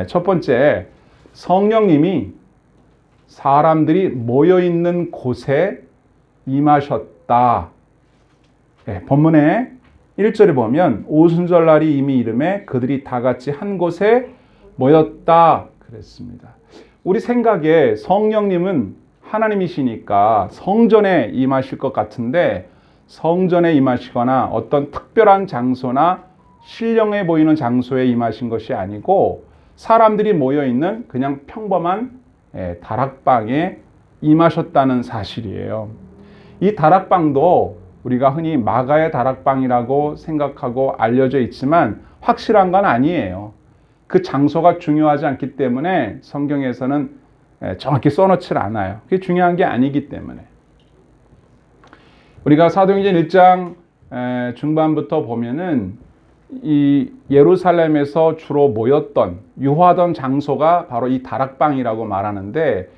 첫 번째, 성령님이 사람들이 모여있는 곳에 임하셨다. 본문에 1절에 보면 오순절날이 이미 이름에 그들이 다 같이 한 곳에 모였다 그랬습니다. 우리 생각에 성령님은 하나님이시니까 성전에 임하실 것 같은데, 성전에 임하시거나 어떤 특별한 장소나 신령해 보이는 장소에 임하신 것이 아니고 사람들이 모여있는 그냥 평범한 다락방에 임하셨다는 사실이에요. 이 다락방도 우리가 흔히 마가의 다락방이라고 생각하고 알려져 있지만 확실한 건 아니에요. 그 장소가 중요하지 않기 때문에 성경에서는 정확히 써놓지 않아요. 그게 중요한 게 아니기 때문에. 우리가 사도행전 1장 중반부터 보면은 이 예루살렘에서 주로 모였던, 유화하던 장소가 바로 이 다락방이라고 말하는데,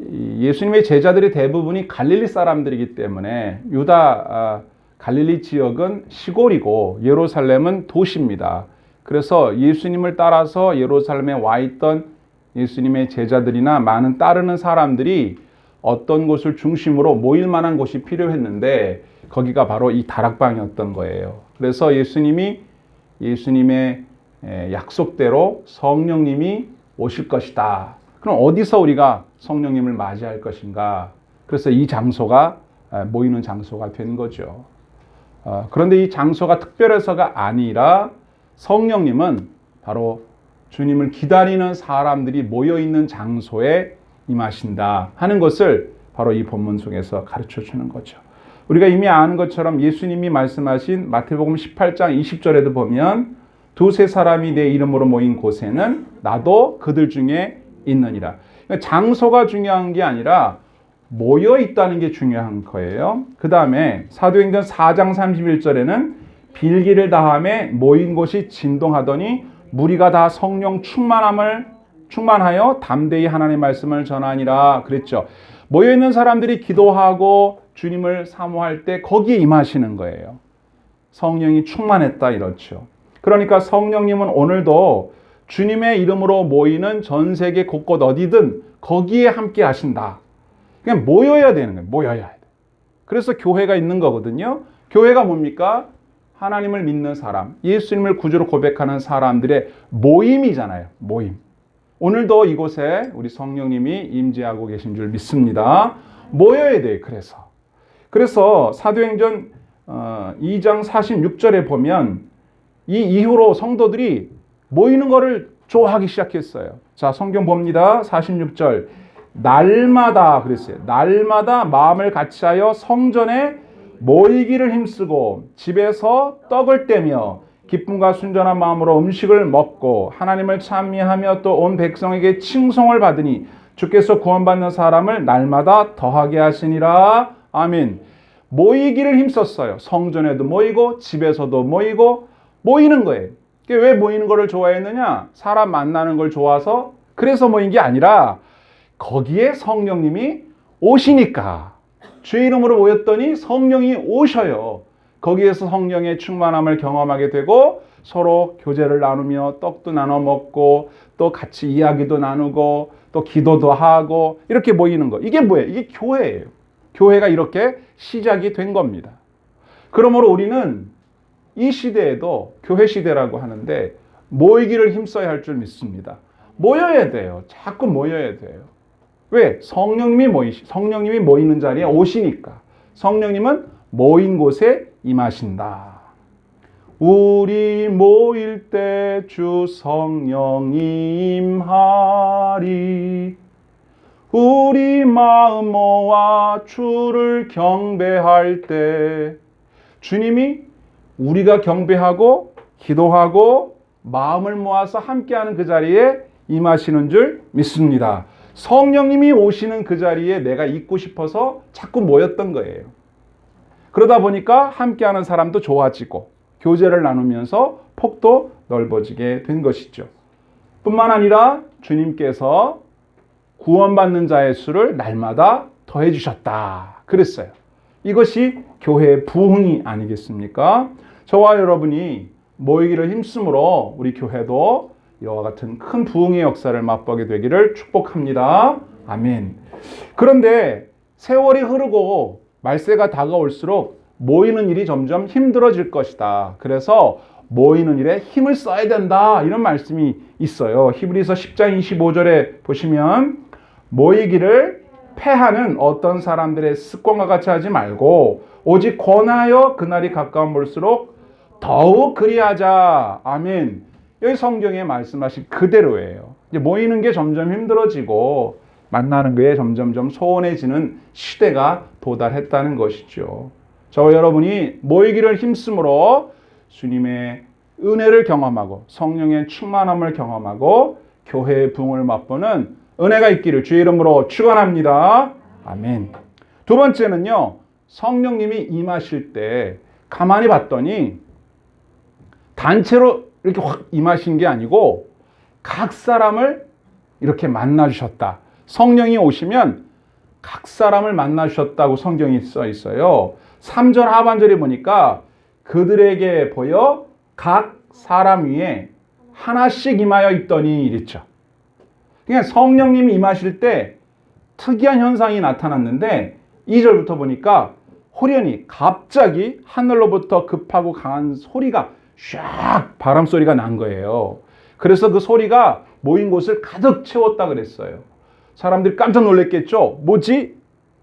예수님의 제자들이 대부분이 갈릴리 사람들이기 때문에 유다 갈릴리 지역은 시골이고 예루살렘은 도시입니다. 그래서 예수님을 따라서 예루살렘에 와 있던 예수님의 제자들이나 많은 따르는 사람들이 어떤 곳을 중심으로 모일 만한 곳이 필요했는데 거기가 바로 이 다락방이었던 거예요. 그래서 예수님의 약속대로 성령님이 오실 것이다. 그럼 어디서 우리가 성령님을 맞이할 것인가? 그래서 이 장소가 모이는 장소가 된 거죠. 그런데 이 장소가 특별해서가 아니라 성령님은 바로 주님을 기다리는 사람들이 모여있는 장소에 임하신다 하는 것을 바로 이 본문 속에서 가르쳐 주는 거죠. 우리가 이미 아는 것처럼 예수님이 말씀하신 마태복음 18장 20절에도 보면 두세 사람이 내 이름으로 모인 곳에는 나도 그들 중에 있느니라. 그러니까 장소가 중요한 게 아니라 모여 있다는 게 중요한 거예요. 그 다음에 사도행전 4장 31절에는 빌기를 다함에 모인 곳이 진동하더니 무리가 다 성령 충만하여 담대히 하나님의 말씀을 전하니라 그랬죠. 모여있는 사람들이 기도하고 주님을 사모할 때 거기에 임하시는 거예요. 성령이 충만했다 이렇죠. 그러니까 성령님은 오늘도 주님의 이름으로 모이는 전 세계 곳곳 어디든 거기에 함께 하신다. 그냥 모여야 되는 거예요. 모여야 돼. 그래서 교회가 있는 거거든요. 교회가 뭡니까? 하나님을 믿는 사람, 예수님을 구주로 고백하는 사람들의 모임이잖아요. 모임. 오늘도 이곳에 우리 성령님이 임재하고 계신 줄 믿습니다. 모여야 돼요. 그래서 사도행전 2장 46절에 보면 이 이후로 성도들이 모이는 것을 좋아하기 시작했어요. 자, 성경 봅니다. 46절. 날마다 그랬어요. 날마다 마음을 같이하여 성전에 모이기를 힘쓰고 집에서 떡을 떼며 기쁨과 순전한 마음으로 음식을 먹고 하나님을 찬미하며 또 온 백성에게 칭송을 받으니 주께서 구원받는 사람을 날마다 더하게 하시니라. 아멘. 모이기를 힘썼어요. 성전에도 모이고 집에서도 모이고 모이는 거예요. 왜 모이는 거를 좋아했느냐? 사람 만나는 걸 좋아서 그래서 모인 게 아니라 거기에 성령님이 오시니까. 주의 이름으로 모였더니 성령이 오셔요. 거기에서 성령의 충만함을 경험하게 되고 서로 교제를 나누며 떡도 나눠 먹고 또 같이 이야기도 나누고 또 기도도 하고 이렇게 모이는 거. 이게 뭐예요? 이게 교회예요. 교회가 이렇게 시작이 된 겁니다. 그러므로 우리는 이 시대에도 교회 시대라고 하는데 모이기를 힘써야 할 줄 믿습니다. 모여야 돼요. 자꾸 모여야 돼요. 왜? 성령님이 모이는 자리에 오시니까. 성령님은 모인 곳에 임하신다. 우리 모일 때 주 성령이 임하리. 우리 마음 모아 주를 경배할 때 주님이 우리가 경배하고 기도하고 마음을 모아서 함께하는 그 자리에 임하시는 줄 믿습니다. 성령님이 오시는 그 자리에 내가 있고 싶어서 자꾸 모였던 거예요. 그러다 보니까 함께하는 사람도 좋아지고 교제를 나누면서 폭도 넓어지게 된 것이죠. 뿐만 아니라 주님께서 구원받는 자의 수를 날마다 더해 주셨다 그랬어요. 이것이 교회의 부흥이 아니겠습니까? 저와 여러분이 모이기를 힘쓰므로 우리 교회도 이와 같은 큰 부흥의 역사를 맛보게 되기를 축복합니다. 아멘. 그런데 세월이 흐르고 말세가 다가올수록 모이는 일이 점점 힘들어질 것이다. 그래서 모이는 일에 힘을 써야 된다. 이런 말씀이 있어요. 히브리서 10장 25절에 보시면 모이기를 패하는 어떤 사람들의 습관과 같이 하지 말고 오직 권하여 그날이 가까운 볼수록 더욱 그리하자. 아멘. 여기 성경에 말씀하신 그대로예요. 이제 모이는 게 점점 힘들어지고 만나는 게 점점점 소원해지는 시대가 도달했다는 것이죠. 저와 여러분이 모이기를 힘쓰므로 주님의 은혜를 경험하고 성령의 충만함을 경험하고 교회의 부흥을 맛보는 은혜가 있기를 주의 이름으로 축원합니다. 아멘. 두 번째는요. 성령님이 임하실 때 가만히 봤더니 단체로 이렇게 확 임하신 게 아니고 각 사람을 이렇게 만나 주셨다. 성령이 오시면 각 사람을 만나 주셨다고 성경이 써 있어요. 3절 하반절에 보니까 그들에게 보여 각 사람 위에 하나씩 임하여 있더니 이랬죠. 그러니까 성령님이 임하실 때 특이한 현상이 나타났는데 2절부터 보니까 호련히 갑자기 하늘로부터 급하고 강한 소리가 샥 바람 소리가 난 거예요. 그래서 그 소리가 모인 곳을 가득 채웠다 그랬어요. 사람들이 깜짝 놀랐겠죠. 뭐지?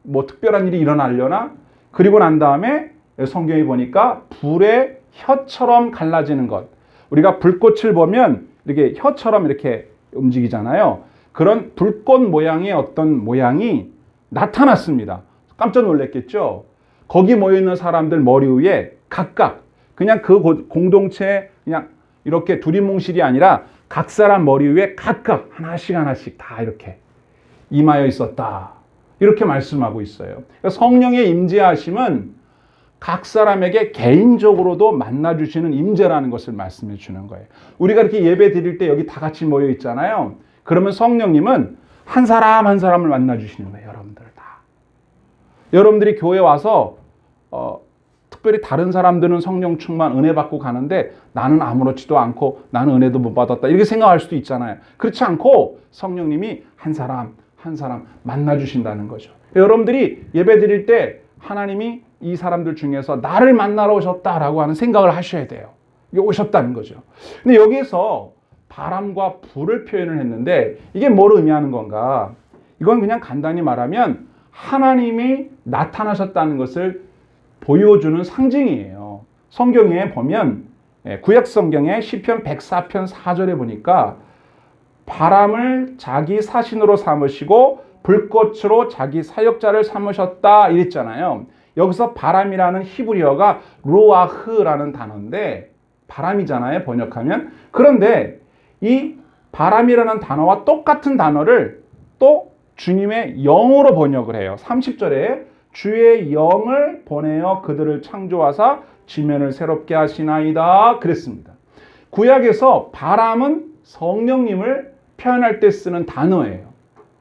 뭐 특별한 일이 일어나려나? 그리고 난 다음에 성경에 보니까 불의 혀처럼 갈라지는 것. 우리가 불꽃을 보면 이렇게 혀처럼 이렇게 움직이잖아요. 그런 불꽃 모양의 어떤 모양이 나타났습니다. 깜짝 놀랐겠죠. 거기 모여있는 사람들 머리 위에 각각 그냥 그 공동체 그냥 이렇게 두리뭉실이 아니라 각 사람 머리 위에 각각 하나씩 다 이렇게 임하여 있었다. 이렇게 말씀하고 있어요. 그러니까 성령의 임재하심은 각 사람에게 개인적으로도 만나주시는 임재라는 것을 말씀해 주는 거예요. 우리가 이렇게 예배 드릴 때 여기 다 같이 모여 있잖아요. 그러면 성령님은 한 사람 한 사람을 만나주시는 거예요. 여러분들 다. 여러분들이 교회 와서 특별히 다른 사람들은 성령 충만 은혜 받고 가는데 나는 아무렇지도 않고 나는 은혜도 못 받았다. 이렇게 생각할 수도 있잖아요. 그렇지 않고 성령님이 한 사람 한 사람 만나주신다는 거죠. 여러분들이 예배 드릴 때 하나님이 이 사람들 중에서 나를 만나러 오셨다라고 하는 생각을 하셔야 돼요. 이게 오셨다는 거죠. 근데 여기에서 바람과 불을 표현을 했는데 이게 뭘 의미하는 건가? 이건 그냥 간단히 말하면 하나님이 나타나셨다는 것을 보여주는 상징이에요. 성경에 보면 구약 성경에 시편 104편 4절에 보니까 바람을 자기 사신으로 삼으시고 불꽃으로 자기 사역자를 삼으셨다 이랬잖아요. 여기서 바람이라는 히브리어가 루아흐라는 단어인데 바람이잖아요, 번역하면. 그런데 이 바람이라는 단어와 똑같은 단어를 또 주님의 영으로 번역을 해요. 30절에 주의 영을 보내어 그들을 창조하사 지면을 새롭게 하시나이다 그랬습니다. 구약에서 바람은 성령님을 표현할 때 쓰는 단어예요.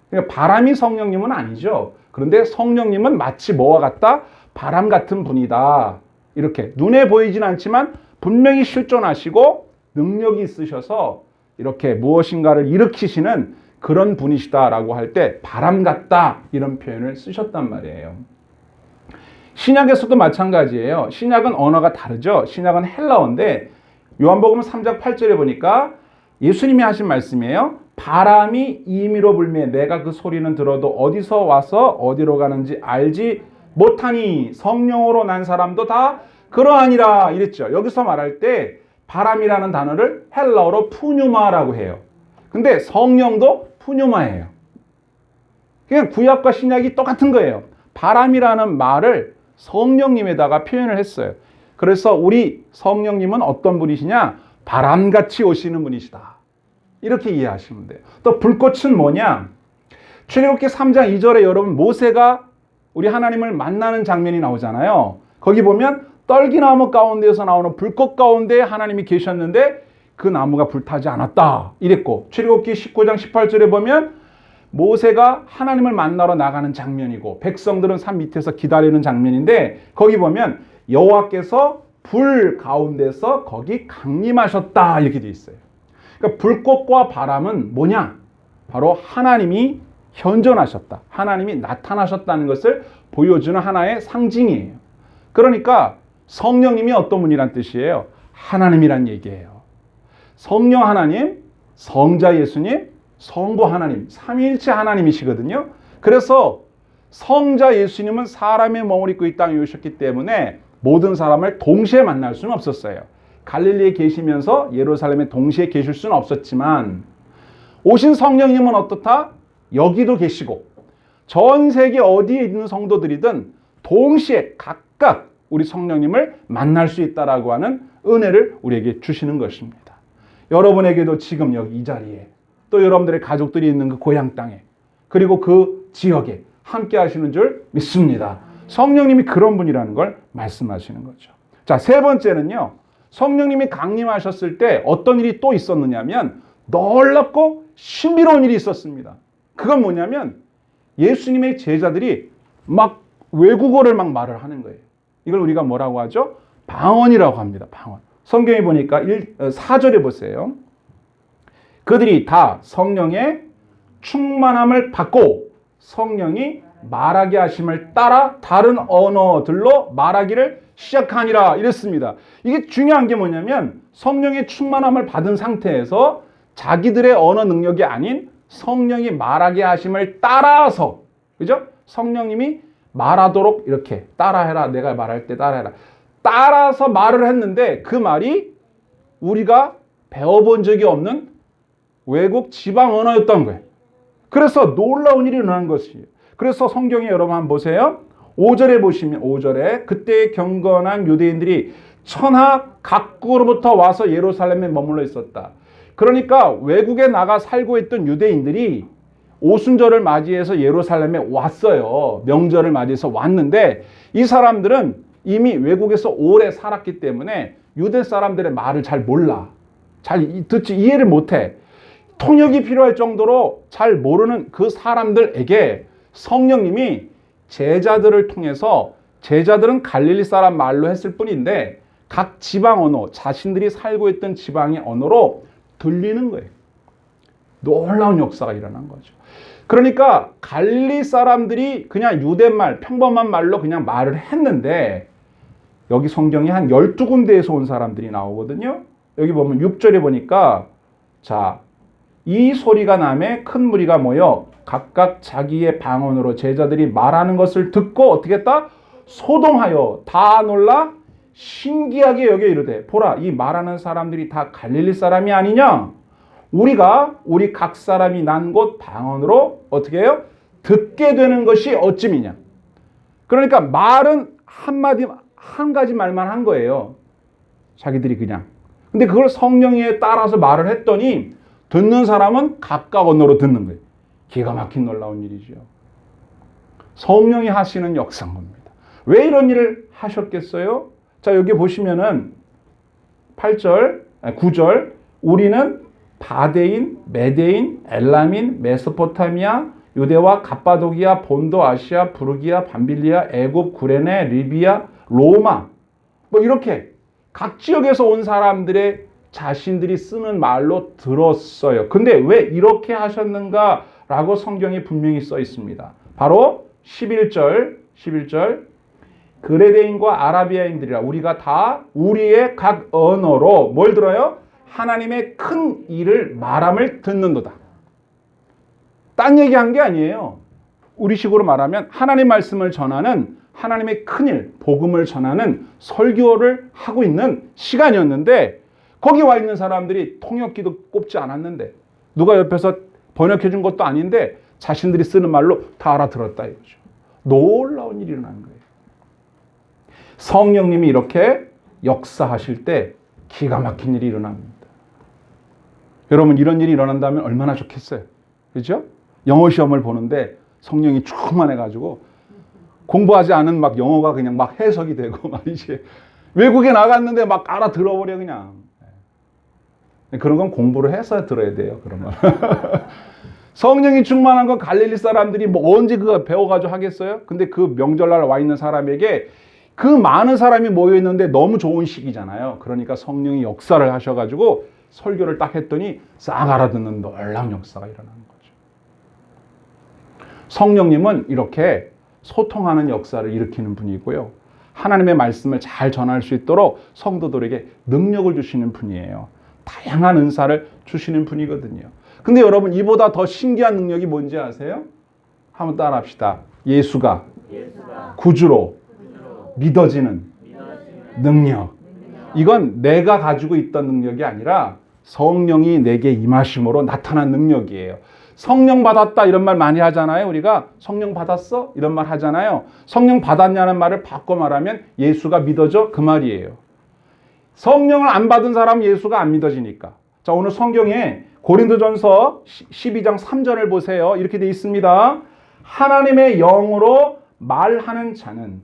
그러니까 바람이 성령님은 아니죠. 그런데 성령님은 마치 뭐와 같다? 바람 같은 분이다. 이렇게 눈에 보이진 않지만 분명히 실존하시고 능력이 있으셔서 이렇게 무엇인가를 일으키시는 그런 분이시다라고 할 때 바람 같다 이런 표현을 쓰셨단 말이에요. 신약에서도 마찬가지예요. 신약은 언어가 다르죠. 신약은 헬라어인데 요한복음 3장 8절에 보니까 예수님이 하신 말씀이에요. 바람이 임의로 불매 내가 그 소리는 들어도 어디서 와서 어디로 가는지 알지 못하니 성령으로 난 사람도 다 그러하니라 이랬죠. 여기서 말할 때 바람이라는 단어를 헬라어로 푸뉴마라고 해요. 근데 성령도 푸뉴마예요. 그냥 구약과 신약이 똑같은 거예요. 바람이라는 말을 성령님에다가 표현을 했어요. 그래서 우리 성령님은 어떤 분이시냐? 바람같이 오시는 분이시다. 이렇게 이해하시면 돼요. 또 불꽃은 뭐냐? 출애굽기 3장 2절에 여러분 모세가 우리 하나님을 만나는 장면이 나오잖아요. 거기 보면 떨기나무 가운데에서 나오는 불꽃 가운데 하나님이 계셨는데 그 나무가 불타지 않았다 이랬고, 출애굽기 19장 18절에 보면 모세가 하나님을 만나러 나가는 장면이고 백성들은 산 밑에서 기다리는 장면인데 거기 보면 여호와께서 불 가운데서 거기 강림하셨다 이렇게 돼 있어요. 그러니까 불꽃과 바람은 뭐냐? 바로 하나님이 현존하셨다. 하나님이 나타나셨다는 것을 보여주는 하나의 상징이에요. 그러니까 성령님이 어떤 분이란 뜻이에요? 하나님이란 얘기예요. 성령 하나님, 성자 예수님, 성부 하나님, 삼위일체 하나님이시거든요. 그래서 성자 예수님은 사람의 몸을 입고 이 땅에 오셨기 때문에 모든 사람을 동시에 만날 수는 없었어요. 갈릴리에 계시면서 예루살렘에 동시에 계실 수는 없었지만 오신 성령님은 어떻다? 여기도 계시고 전 세계 어디에 있는 성도들이든 동시에 각각 우리 성령님을 만날 수 있다라고 하는 은혜를 우리에게 주시는 것입니다. 여러분에게도 지금 여기 이 자리에 또 여러분들의 가족들이 있는 그 고향 땅에 그리고 그 지역에 함께 하시는 줄 믿습니다. 성령님이 그런 분이라는 걸 말씀하시는 거죠. 자, 세 번째는요. 성령님이 강림하셨을 때 어떤 일이 또 있었느냐면 놀랍고 신비로운 일이 있었습니다. 그건 뭐냐면 예수님의 제자들이 막 외국어를 막 말을 하는 거예요. 이걸 우리가 뭐라고 하죠? 방언이라고 합니다. 방언. 성경에 보니까 4절에 보세요. 그들이 다 성령의 충만함을 받고 성령이 말하게 하심을 따라 다른 언어들로 말하기를 시작하니라 이랬습니다. 이게 중요한 게 뭐냐면 성령의 충만함을 받은 상태에서 자기들의 언어 능력이 아닌 성령이 말하게 하심을 따라서, 그죠? 성령님이 말하도록 이렇게 따라해라. 내가 말할 때 따라해라. 따라서 말을 했는데 그 말이 우리가 배워본 적이 없는 외국 지방 언어였던 거예요. 그래서 놀라운 일이 일어난 것이에요. 그래서 성경에 여러분 한번 보세요. 5절에 보시면 5절에 그때 경건한 유대인들이 천하 각국으로부터 와서 예루살렘에 머물러 있었다. 그러니까 외국에 나가 살고 있던 유대인들이 오순절을 맞이해서 예루살렘에 왔어요. 명절을 맞이해서 왔는데 이 사람들은 이미 외국에서 오래 살았기 때문에 유대 사람들의 말을 잘 몰라. 잘 듣지 이해를 못해. 통역이 필요할 정도로 잘 모르는 그 사람들에게 성령님이 제자들을 통해서 제자들은 갈릴리 사람 말로 했을 뿐인데 각 지방 언어, 자신들이 살고 있던 지방의 언어로 들리는 거예요. 놀라운 역사가 일어난 거죠. 그러니까 갈릴리 사람들이 그냥 유대말, 평범한 말로 그냥 말을 했는데 여기 성경에 한 12군데에서 온 사람들이 나오거든요. 여기 보면 6절에 보니까 자, 이 소리가 나매 큰 무리가 모여 각각 자기의 방언으로 제자들이 말하는 것을 듣고 어떻게 했다? 소동하여 다 놀라 신기하게 여겨 이르되 보라 이 말하는 사람들이 다 갈릴리 사람이 아니냐? 우리 각 사람이 난 곳 방언으로 어떻게 해요? 듣게 되는 것이 어찌미냐? 그러니까 말은 한 가지 말만 한 거예요. 자기들이 그냥. 근데 그걸 성령에 따라서 말을 했더니 듣는 사람은 각각 언어로 듣는 거예요. 기가 막힌 놀라운 일이죠. 성령이 하시는 역사인 겁니다. 왜 이런 일을 하셨겠어요? 자, 여기 보시면은 9절 우리는 바데인, 메데인, 엘람인, 메소포타미아, 유대와 갑바도기아, 본도, 아시아, 부르기아, 밤빌리아, 애굽, 구레네, 리비아, 로마 뭐 이렇게 각 지역에서 온 사람들의 자신들이 쓰는 말로 들었어요. 근데 왜 이렇게 하셨는가라고 성경에 분명히 써 있습니다. 바로 11절 그레데인과 아라비아인들이라 우리가 다 우리의 각 언어로 뭘 들어요? 하나님의 큰 일을 말함을 듣는도다. 딴 얘기한 게 아니에요. 우리식으로 말하면 하나님 말씀을 전하는 하나님의 큰일, 복음을 전하는 설교를 하고 있는 시간이었는데 거기 와 있는 사람들이 통역기도 꼽지 않았는데 누가 옆에서 번역해 준 것도 아닌데 자신들이 쓰는 말로 다 알아들었다 이거죠. 놀라운 일이 일어난 거예요. 성령님이 이렇게 역사하실 때 기가 막힌 일이 일어납니다. 여러분 이런 일이 일어난다면 얼마나 좋겠어요. 그렇죠? 영어 시험을 보는데 성령이 충만해가지고 공부하지 않은 막 영어가 그냥 막 해석이 되고 말이지. 외국에 나갔는데 막 알아들어버려 그냥. 그런 건 공부를 해서 들어야 돼요. 그러면 성령이 충만한 건 갈릴리 사람들이 뭐 언제 그거 배워가지고 하겠어요? 근데 그 명절날 와 있는 사람에게 그 많은 사람이 모여 있는데 너무 좋은 시기잖아요. 그러니까 성령이 역사를 하셔가지고 설교를 딱 했더니 싹 알아듣는 놀라운 역사가 일어나는 거죠. 성령님은 이렇게 소통하는 역사를 일으키는 분이고요. 하나님의 말씀을 잘 전할 수 있도록 성도들에게 능력을 주시는 분이에요. 다양한 은사를 주시는 분이거든요. 근데 여러분, 이보다 더 신기한 능력이 뭔지 아세요? 한번 따라 합시다. 예수가 구주로 믿어지는 능력. 이건 내가 가지고 있던 능력이 아니라 성령이 내게 임하심으로 나타난 능력이에요. 성령 받았다 이런 말 많이 하잖아요. 우리가 성령 받았어? 이런 말 하잖아요. 성령 받았냐는 말을 바꿔 말하면 예수가 믿어져? 그 말이에요. 성령을 안 받은 사람은 예수가 안 믿어지니까. 자, 오늘 성경에 고린도전서 12장 3절을 보세요. 이렇게 돼 있습니다. 하나님의 영으로 말하는 자는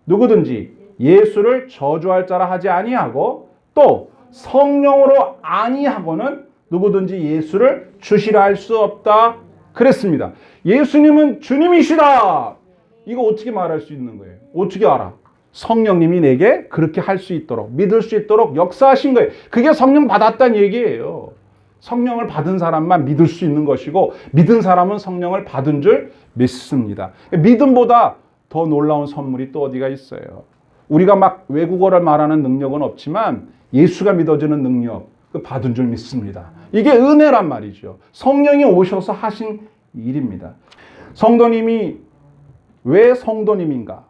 누구든지 예수를 저주할 자라 하지 아니하고 또 성령으로 아니하고는 누구든지 예수를 주시라 할 수 없다 그랬습니다. 예수님은 주님이시다. 이거 어떻게 말할 수 있는 거예요? 어떻게 알아? 성령님이 내게 그렇게 할 수 있도록, 믿을 수 있도록 역사하신 거예요. 그게 성령 받았다는 얘기예요. 성령을 받은 사람만 믿을 수 있는 것이고 믿은 사람은 성령을 받은 줄 믿습니다. 믿음보다 더 놀라운 선물이 또 어디가 있어요? 우리가 막 외국어를 말하는 능력은 없지만 예수가 믿어지는 능력, 그 받은 줄 믿습니다. 이게 은혜란 말이죠. 성령이 오셔서 하신 일입니다. 성도님이 왜 성도님인가?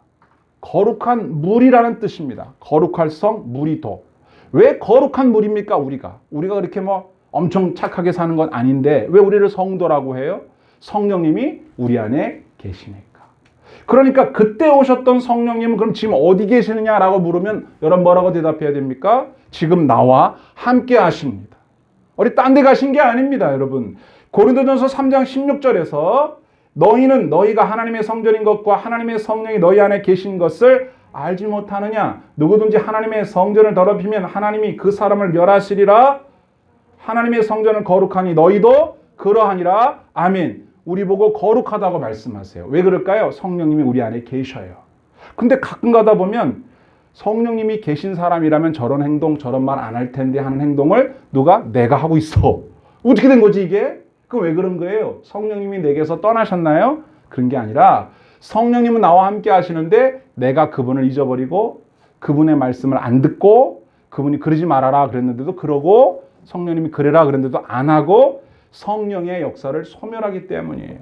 거룩한 물이라는 뜻입니다. 거룩할 성, 물이 도. 왜 거룩한 물입니까? 우리가 그렇게 뭐 엄청 착하게 사는 건 아닌데 왜 우리를 성도라고 해요? 성령님이 우리 안에 계시니까. 그러니까 그때 오셨던 성령님은 그럼 지금 어디 계시느냐라고 물으면 여러분 뭐라고 대답해야 됩니까? 지금 나와 함께 하십니다. 어디 딴 데 가신 게 아닙니다, 여러분. 고린도전서 3장 16절에서 너희는 너희가 하나님의 성전인 것과 하나님의 성령이 너희 안에 계신 것을 알지 못하느냐? 누구든지 하나님의 성전을 더럽히면 하나님이 그 사람을 멸하시리라. 하나님의 성전을 거룩하니 너희도 그러하니라. 아멘. 우리 보고 거룩하다고 말씀하세요. 왜 그럴까요? 성령님이 우리 안에 계셔요. 근데 가끔 가다 보면 성령님이 계신 사람이라면 저런 행동, 저런 말 안 할 텐데 하는 행동을 누가? 내가 하고 있어. 어떻게 된 거지 이게? 그럼 왜 그런 거예요? 성령님이 내게서 떠나셨나요? 그런 게 아니라 성령님은 나와 함께 하시는데 내가 그분을 잊어버리고 그분의 말씀을 안 듣고 그분이 그러지 말아라 그랬는데도 그러고 성령님이 그래라 그랬는데도 안 하고 성령의 역사를 소멸하기 때문이에요.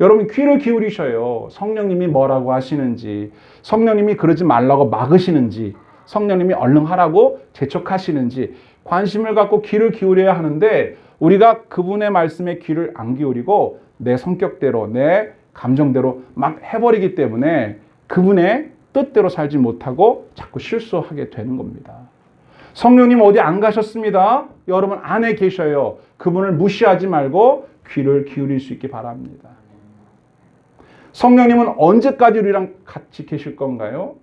여러분 귀를 기울이셔요. 성령님이 뭐라고 하시는지, 성령님이 그러지 말라고 막으시는지, 성령님이 얼른 하라고 재촉하시는지 관심을 갖고 귀를 기울여야 하는데 우리가 그분의 말씀에 귀를 안 기울이고 내 성격대로 내 감정대로 막 해버리기 때문에 그분의 뜻대로 살지 못하고 자꾸 실수하게 되는 겁니다. 성령님 어디 안 가셨습니다. 여러분 안에 계셔요. 그분을 무시하지 말고 귀를 기울일 수 있기 바랍니다. 성령님은 언제까지 우리랑 같이 계실 건가요?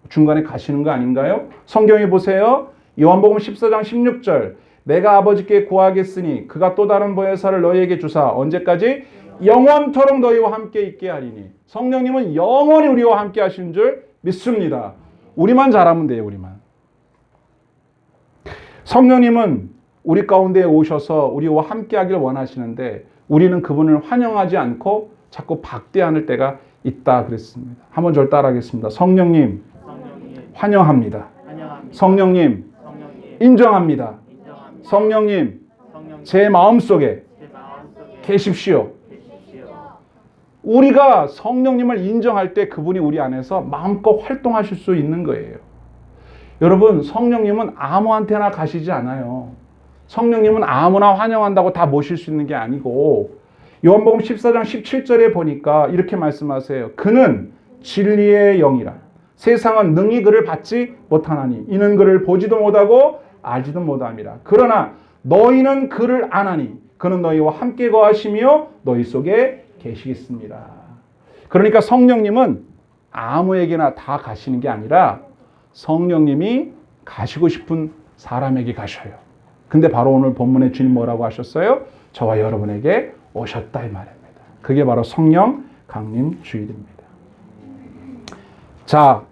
중간에 가시는 거 아닌가요? 성경에 보세요. 요한복음 14장 16절 내가 아버지께 구하겠으니 그가 또 다른 보혜사를 너희에게 주사 언제까지? 영원토록 너희와 함께 있게 하리니. 성령님은 영원히 우리와 함께 하신 줄 믿습니다. 우리만 잘하면 돼요. 우리만. 성령님은 우리 가운데 오셔서 우리와 함께 하길 원하시는데 우리는 그분을 환영하지 않고 자꾸 박대하는 때가 있다 그랬습니다. 한번 절 따라하겠습니다. 성령님, 환영합니다. 성령님, 인정합니다. 성령님, 제 마음속에 계십시오. 우리가 성령님을 인정할 때 그분이 우리 안에서 마음껏 활동하실 수 있는 거예요. 여러분, 성령님은 아무한테나 가시지 않아요. 성령님은 아무나 환영한다고 다 모실 수 있는 게 아니고 요한복음 14장 17절에 보니까 이렇게 말씀하세요. 그는 진리의 영이라. 세상은 능히 그를 받지 못하나니 이는 그를 보지도 못하고 알지도 못함이라. 그러나 너희는 그를 아나니 그는 너희와 함께 거하시며 너희 속에 계시겠습니다. 그러니까 성령님은 아무에게나 다 가시는 게 아니라 성령님이 가시고 싶은 사람에게 가셔요. 근데 바로 오늘 본문의 주님 뭐라고 하셨어요? 저와 여러분에게 오셨다 이 말입니다. 그게 바로 성령 강림 주일입니다. 자,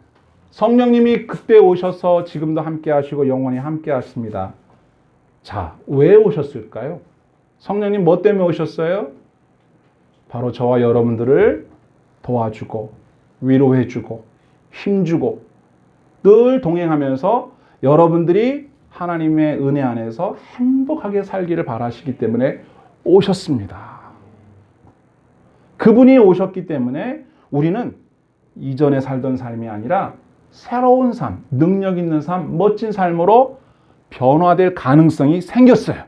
성령님이 그때 오셔서 지금도 함께 하시고 영원히 함께 하십니다. 자, 왜 오셨을까요? 성령님 뭐 때문에 오셨어요? 바로 저와 여러분들을 도와주고 위로해주고 힘주고 늘 동행하면서 여러분들이 하나님의 은혜 안에서 행복하게 살기를 바라시기 때문에 오셨습니다. 그분이 오셨기 때문에 우리는 이전에 살던 삶이 아니라 새로운 삶, 능력 있는 삶, 멋진 삶으로 변화될 가능성이 생겼어요.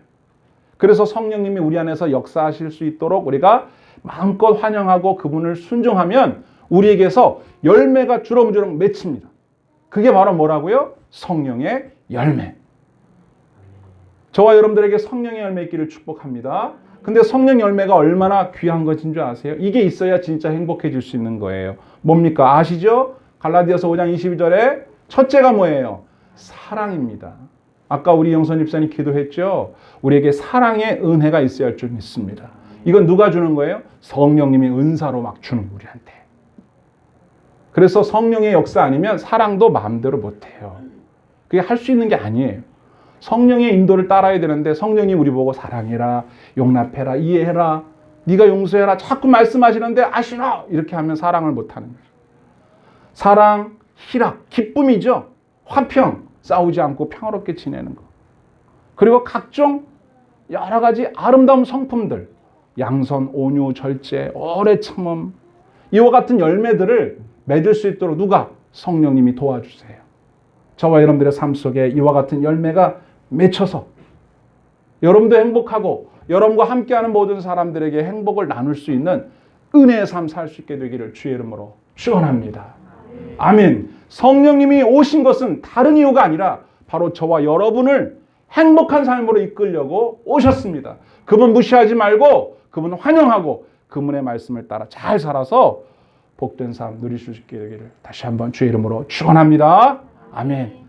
그래서 성령님이 우리 안에서 역사하실 수 있도록 우리가 마음껏 환영하고 그분을 순종하면 우리에게서 열매가 주렁주렁 맺힙니다. 그게 바로 뭐라고요? 성령의 열매. 저와 여러분들에게 성령의 열매 있기를 축복합니다. 근데 성령 열매가 얼마나 귀한 것인 줄 아세요? 이게 있어야 진짜 행복해질 수 있는 거예요. 뭡니까? 아시죠? 갈라디아서 5장 22절에 첫째가 뭐예요? 사랑입니다. 아까 우리 영선 집사님 기도했죠? 우리에게 사랑의 은혜가 있어야 할 줄 믿습니다. 이건 누가 주는 거예요? 성령님이 은사로 막 주는 우리한테. 그래서 성령의 역사 아니면 사랑도 마음대로 못해요. 그게 할 수 있는 게 아니에요. 성령의 인도를 따라야 되는데 성령이 우리 보고 사랑해라, 용납해라, 이해해라, 네가 용서해라 자꾸 말씀하시는데 아 싫어 이렇게 하면 사랑을 못하는 거죠. 사랑, 희락, 기쁨이죠. 화평, 싸우지 않고 평화롭게 지내는 거. 그리고 각종 여러 가지 아름다운 성품들, 양선, 온유, 절제, 오래 참음, 이와 같은 열매들을 맺을 수 있도록 누가? 성령님이 도와주세요. 저와 여러분들의 삶 속에 이와 같은 열매가 맺혀서 여러분도 행복하고 여러분과 함께하는 모든 사람들에게 행복을 나눌 수 있는 은혜의 삶 살 수 있게 되기를 주의 이름으로 축원합니다. 아멘. 성령님이 오신 것은 다른 이유가 아니라 바로 저와 여러분을 행복한 삶으로 이끌려고 오셨습니다. 그분 무시하지 말고 그분 환영하고 그분의 말씀을 따라 잘 살아서 복된 삶 누릴 수 있게 되기를 다시 한번 주의 이름으로 축원합니다. 아멘.